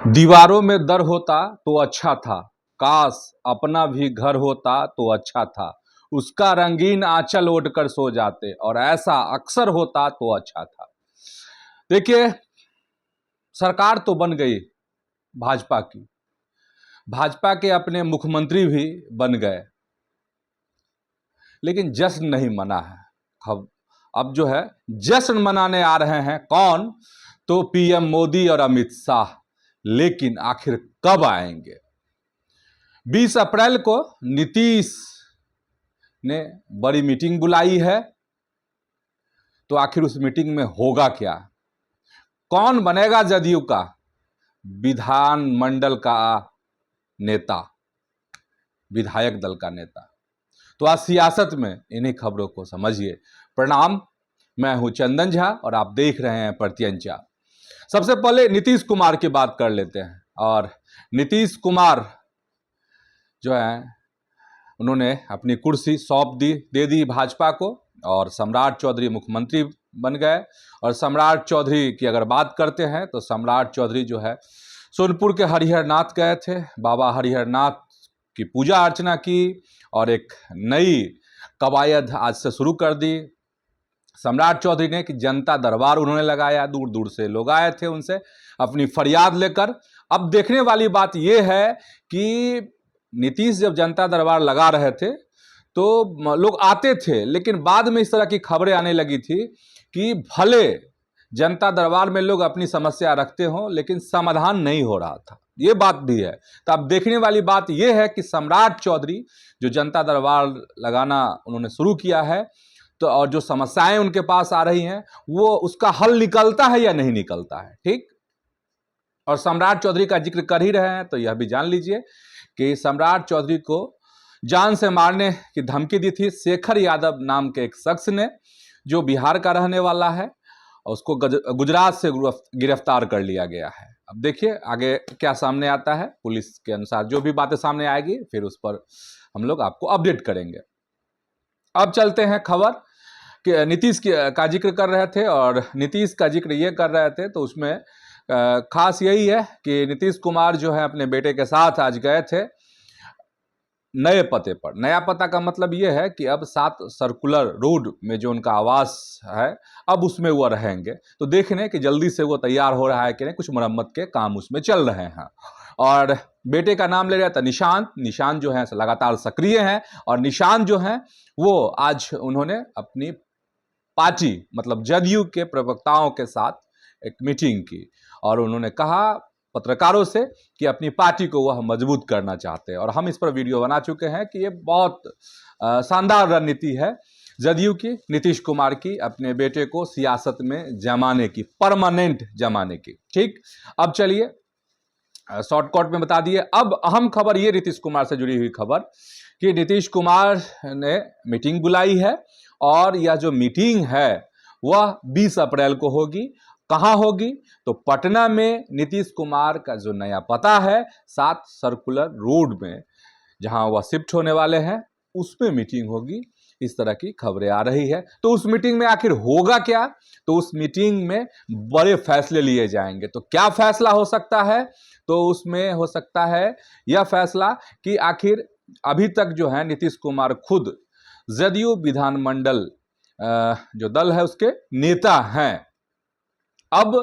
दीवारों में दर होता तो अच्छा था, काश अपना भी घर होता तो अच्छा था। उसका रंगीन आंचल ओढ़ कर सो जाते और ऐसा अक्सर होता तो अच्छा था। देखिए, सरकार तो बन गई भाजपा की, भाजपा के अपने मुख्यमंत्री भी बन गए, लेकिन जश्न नहीं मना है। अब जो है जश्न मनाने आ रहे हैं कौन? तो पीएम मोदी और अमित शाह। लेकिन आखिर कब आएंगे? 20 अप्रैल को नीतीश ने बड़ी मीटिंग बुलाई है, तो आखिर उस मीटिंग में होगा क्या? कौन बनेगा जदयू का विधानमंडल का नेता, विधायक दल का नेता? तो आज सियासत में इन्हीं खबरों को समझिए। प्रणाम, मैं हूं चंदन झा और आप देख रहे हैं प्रत्यंचा। सबसे पहले नीतीश कुमार की बात कर लेते हैं। और नीतीश कुमार जो है, उन्होंने अपनी कुर्सी दे दी भाजपा को और सम्राट चौधरी मुख्यमंत्री बन गए। और सम्राट चौधरी की अगर बात करते हैं तो सम्राट चौधरी जो है सोनपुर के हरिहरनाथ गए थे, बाबा हरिहरनाथ की पूजा अर्चना की और एक नई कवायद आज से शुरू कर दी सम्राट चौधरी ने कि जनता दरबार उन्होंने लगाया। दूर दूर से लोग आए थे उनसे अपनी फरियाद लेकर। अब देखने वाली बात यह है कि नीतीश जब जनता दरबार लगा रहे थे तो लोग आते थे, लेकिन बाद में इस तरह की खबरें आने लगी थी कि भले जनता दरबार में लोग अपनी समस्या रखते हों, लेकिन समाधान नहीं हो रहा था। ये बात भी है। तो अब देखने वाली बात यह है कि सम्राट चौधरी जो जनता दरबार लगाना उन्होंने शुरू किया है, तो और जो समस्याएं उनके पास आ रही हैं वो उसका हल निकलता है या नहीं निकलता है। ठीक। और सम्राट चौधरी का जिक्र कर ही रहे हैं तो यह भी जान लीजिए कि सम्राट चौधरी को जान से मारने की धमकी दी थी शेखर यादव नाम के एक शख्स ने, जो बिहार का रहने वाला है, और उसको गुजरात से गिरफ्तार कर लिया गया है। अब देखिए आगे क्या सामने आता है। पुलिस के अनुसार जो भी बातें सामने आएगी फिर उस पर हम लोग आपको अपडेट करेंगे। अब चलते हैं खबर कि नीतीश का जिक्र कर रहे थे और नीतीश का जिक्र ये कर रहे थे, तो उसमें खास यही है कि नीतीश कुमार जो है अपने बेटे के साथ आज गए थे नए पते पर। नया पता का मतलब ये है कि अब 7 सर्कुलर रोड में जो उनका आवास है अब उसमें वो रहेंगे। तो देखें कि जल्दी से वो तैयार हो रहा है कि नहीं, कुछ मरम्मत के काम उसमें चल रहे हैं। और बेटे का नाम ले रहा था निशांत। निशांत जो है लगातार सक्रिय हैं और निशांत जो है वो आज उन्होंने अपनी पार्टी मतलब जदयू के प्रवक्ताओं के साथ एक मीटिंग की और उन्होंने कहा पत्रकारों से कि अपनी पार्टी को वह मजबूत करना चाहते हैं। और हम इस पर वीडियो बना चुके हैं कि ये बहुत शानदार रणनीति है जदयू की, नीतीश कुमार की, अपने बेटे को सियासत में जमाने की, परमानेंट जमाने की। ठीक। अब चलिए शॉर्टकट में बता दिए। अब अहम खबर ये नीतीश कुमार से जुड़ी हुई खबर कि नीतीश कुमार ने मीटिंग बुलाई है और यह जो मीटिंग है वह 20 अप्रैल को होगी। कहां होगी? तो पटना में नीतीश कुमार का जो नया पता है 7 सर्कुलर रोड में, जहां वह शिफ्ट होने वाले हैं, उसमें मीटिंग होगी। इस तरह की खबरें आ रही है। तो उस मीटिंग में आखिर होगा क्या? तो उस मीटिंग में बड़े फैसले लिए जाएंगे। तो क्या फैसला हो सकता है? तो उसमें हो सकता है यह फैसला कि आखिर अभी तक जो है नीतीश कुमार खुद जदयू विधानमंडल जो दल है उसके नेता हैं। अब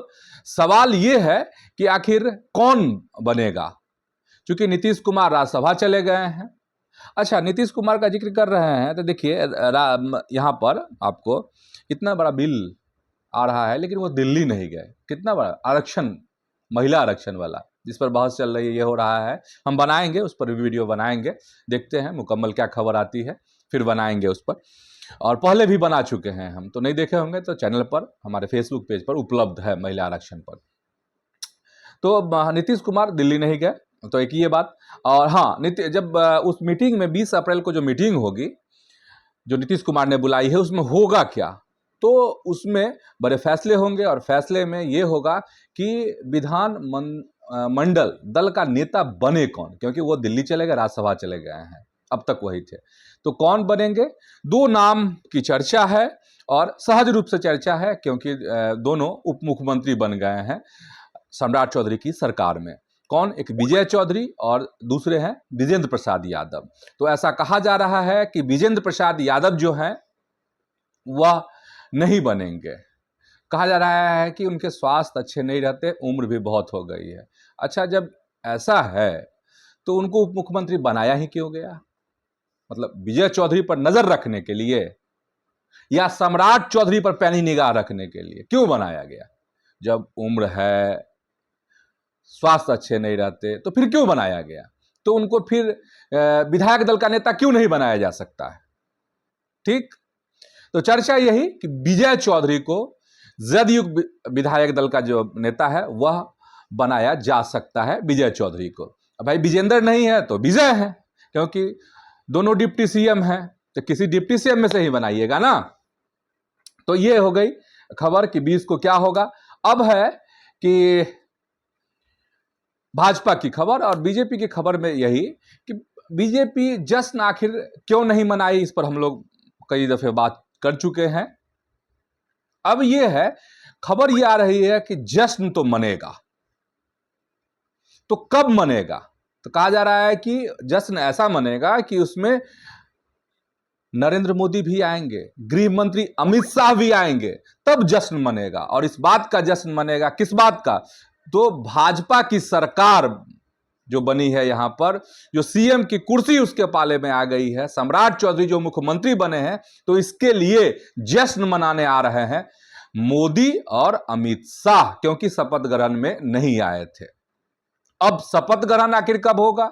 सवाल यह है कि आखिर कौन बनेगा, क्योंकि नीतीश कुमार राज्यसभा चले गए हैं। अच्छा, नीतीश कुमार का जिक्र कर रहे हैं तो देखिए यहां पर आपको इतना बड़ा बिल आ रहा है, लेकिन वो दिल्ली नहीं गए। कितना बड़ा आरक्षण, महिला आरक्षण वाला, जिस पर बहस चल रही है, ये हो रहा है। हम बनाएंगे उस पर भी वीडियो बनाएंगे, देखते हैं मुकम्मल क्या खबर आती है, फिर बनाएंगे उस पर। और पहले भी बना चुके हैं हम, तो नहीं देखे होंगे तो चैनल पर हमारे फेसबुक पेज पर उपलब्ध है महिला आरक्षण पर। तो नीतीश कुमार दिल्ली नहीं गए, तो एक ये बात। और हाँ, जब उस मीटिंग में 20 अप्रैल को जो मीटिंग होगी जो नीतीश कुमार ने बुलाई है, उसमें होगा क्या? तो उसमें बड़े फैसले होंगे और फैसले में ये होगा कि विधान मंडल दल का नेता बने कौन, क्योंकि वो दिल्ली चले गए, राज्यसभा चले गए हैं, अब तक वही थे। तो कौन बनेंगे? 2 नाम की चर्चा है और सहज रूप से चर्चा है, क्योंकि दोनों उप मुख्यमंत्री बन गए हैं सम्राट चौधरी की सरकार में। कौन? एक विजय चौधरी और दूसरे हैं विजेंद्र प्रसाद यादव। तो ऐसा कहा जा रहा है कि विजेंद्र प्रसाद यादव जो हैं वह नहीं बनेंगे। कहा जा रहा है कि उनके स्वास्थ्य अच्छे नहीं रहते, उम्र भी बहुत हो गई है। अच्छा, जब ऐसा है तो उनको उप मुख्यमंत्री बनाया ही क्यों गया? मतलब विजय चौधरी पर नजर रखने के लिए या सम्राट चौधरी पर पैनी निगाह रखने के लिए क्यों बनाया गया? जब उम्र है, स्वास्थ्य अच्छे नहीं रहते, तो फिर क्यों बनाया गया? तो उनको फिर विधायक दल का नेता क्यों नहीं बनाया जा सकता है? ठीक, तो चर्चा यही कि विजय चौधरी को जदयू विधायक दल का जो नेता है वह बनाया जा सकता है, विजय चौधरी को। अब भाई विजेंद्र नहीं है तो विजय है, क्योंकि दोनों डिप्टी सीएम हैं, तो किसी डिप्टी सीएम में से ही बनाइएगा ना। तो ये हो गई खबर कि 20 को क्या होगा। अब है कि भाजपा की खबर और बीजेपी की खबर में यही कि बीजेपी जश्न आखिर क्यों नहीं मनाई, इस पर हम लोग कई दफे बात कर चुके हैं। अब ये है, खबर ये आ रही है कि जश्न तो मनेगा, तो कब मनेगा? तो कहा जा रहा है कि जश्न ऐसा मनेगा कि उसमें नरेंद्र मोदी भी आएंगे, गृह मंत्री अमित शाह भी आएंगे, तब जश्न मनेगा। और इस बात का जश्न मनेगा, किस बात का? तो भाजपा की सरकार जो बनी है यहां पर, जो सीएम की कुर्सी उसके पाले में आ गई है, सम्राट चौधरी जो मुख्यमंत्री बने हैं, तो इसके लिए जश्न मनाने आ रहे हैं मोदी और अमित शाह, क्योंकि शपथ ग्रहण में नहीं आए थे। अब शपथ ग्रहण आखिर कब होगा?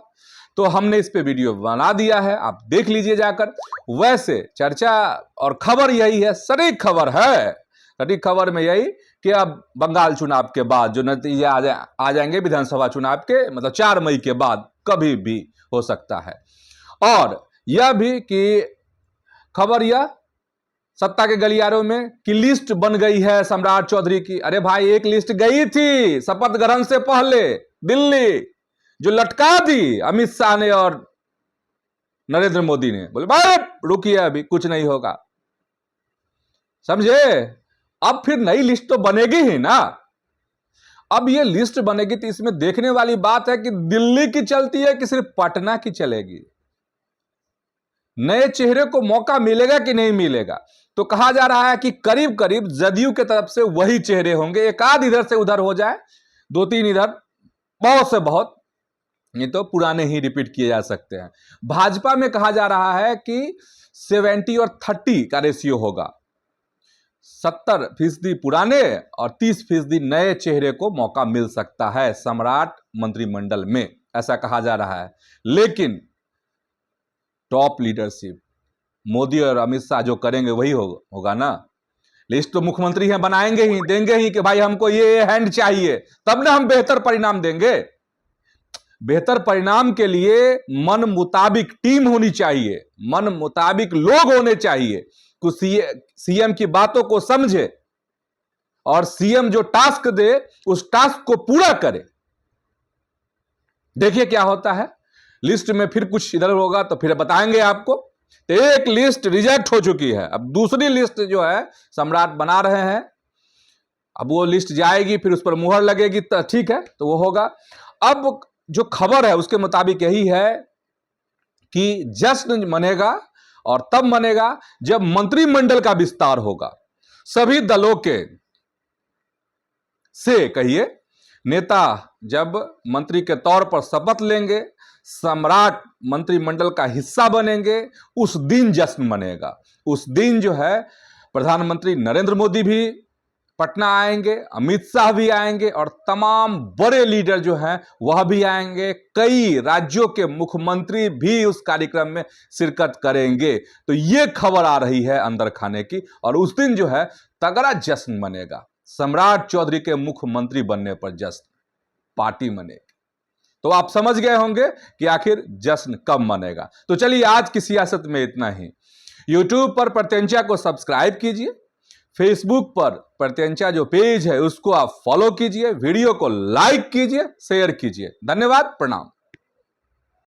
तो हमने इस पे वीडियो बना दिया है, आप देख लीजिए जाकर। वैसे चर्चा और खबर यही है, सटीक खबर है, सटीक खबर में यही कि अब बंगाल चुनाव के बाद जो नतीजे आ जाएंगे विधानसभा चुनाव के, मतलब 4 मई के बाद कभी भी हो सकता है। और यह भी कि खबर यह सत्ता के गलियारों में कि लिस्ट बन गई है सम्राट चौधरी की। अरे भाई, एक लिस्ट गई थी शपथ ग्रहण से पहले दिल्ली, जो लटका दी अमित शाह ने और नरेंद्र मोदी ने। बोले भाई रुकिए, अभी कुछ नहीं होगा, समझे? अब फिर नई लिस्ट तो बनेगी ही ना। अब ये लिस्ट बनेगी तो इसमें देखने वाली बात है कि दिल्ली की चलती है कि सिर्फ पटना की चलेगी, नए चेहरे को मौका मिलेगा कि नहीं मिलेगा। तो कहा जा रहा है कि करीब करीब जदयू के तरफ से वही चेहरे होंगे, एक आध इधर से उधर हो जाए, 2-3 इधर, बहुत से बहुत, ये तो पुराने ही रिपीट किए जा सकते हैं। भाजपा में कहा जा रहा है कि 70 और 30 का रेशियो होगा, 70% पुराने और 30% नए चेहरे को मौका मिल सकता है सम्राट मंत्रिमंडल में, ऐसा कहा जा रहा है। लेकिन टॉप लीडरशिप मोदी और अमित शाह जो करेंगे वही होगा ना। लिस्ट तो मुख्यमंत्री हैं, बनाएंगे ही, देंगे ही कि भाई हमको ये हैंड चाहिए, तब ना हम बेहतर परिणाम देंगे। बेहतर परिणाम के लिए मन मुताबिक टीम होनी चाहिए, मन मुताबिक लोग होने चाहिए, कुछ सीएम की बातों को समझे और सीएम जो टास्क दे उस टास्क को पूरा करे। देखिए क्या होता है, लिस्ट में फिर कुछ इधर होगा तो फिर बताएंगे आपको। तो एक लिस्ट रिजेक्ट हो चुकी है, अब दूसरी लिस्ट जो है सम्राट बना रहे हैं, अब वो लिस्ट जाएगी, फिर उस पर मुहर लगेगी, तो ठीक है, तो वो होगा। अब जो खबर है उसके मुताबिक यही है कि जश्न मनेगा और तब मनेगा जब मंत्रिमंडल का विस्तार होगा, सभी दलों के से कहिए नेता जब मंत्री के तौर पर शपथ लेंगे, सम्राट मंत्रिमंडल का हिस्सा बनेंगे, उस दिन जश्न मनेगा। उस दिन जो है प्रधानमंत्री नरेंद्र मोदी भी पटना आएंगे, अमित शाह भी आएंगे और तमाम बड़े लीडर जो हैं वह भी आएंगे, कई राज्यों के मुख्यमंत्री भी उस कार्यक्रम में शिरकत करेंगे। तो ये खबर आ रही है अंदर खाने की, और उस दिन जो है तगड़ा जश्न मनेगा, सम्राट चौधरी के मुख्यमंत्री बनने पर जश्न, पार्टी मनेगी। तो आप समझ गए होंगे कि आखिर जश्न कब मनेगा। तो चलिए आज की सियासत में इतना ही। यूट्यूब पर प्रत्यंचा को सब्सक्राइब कीजिए, फेसबुक पर प्रत्यंचा जो पेज है उसको आप फॉलो कीजिए, वीडियो को लाइक कीजिए, शेयर कीजिए। धन्यवाद, प्रणाम।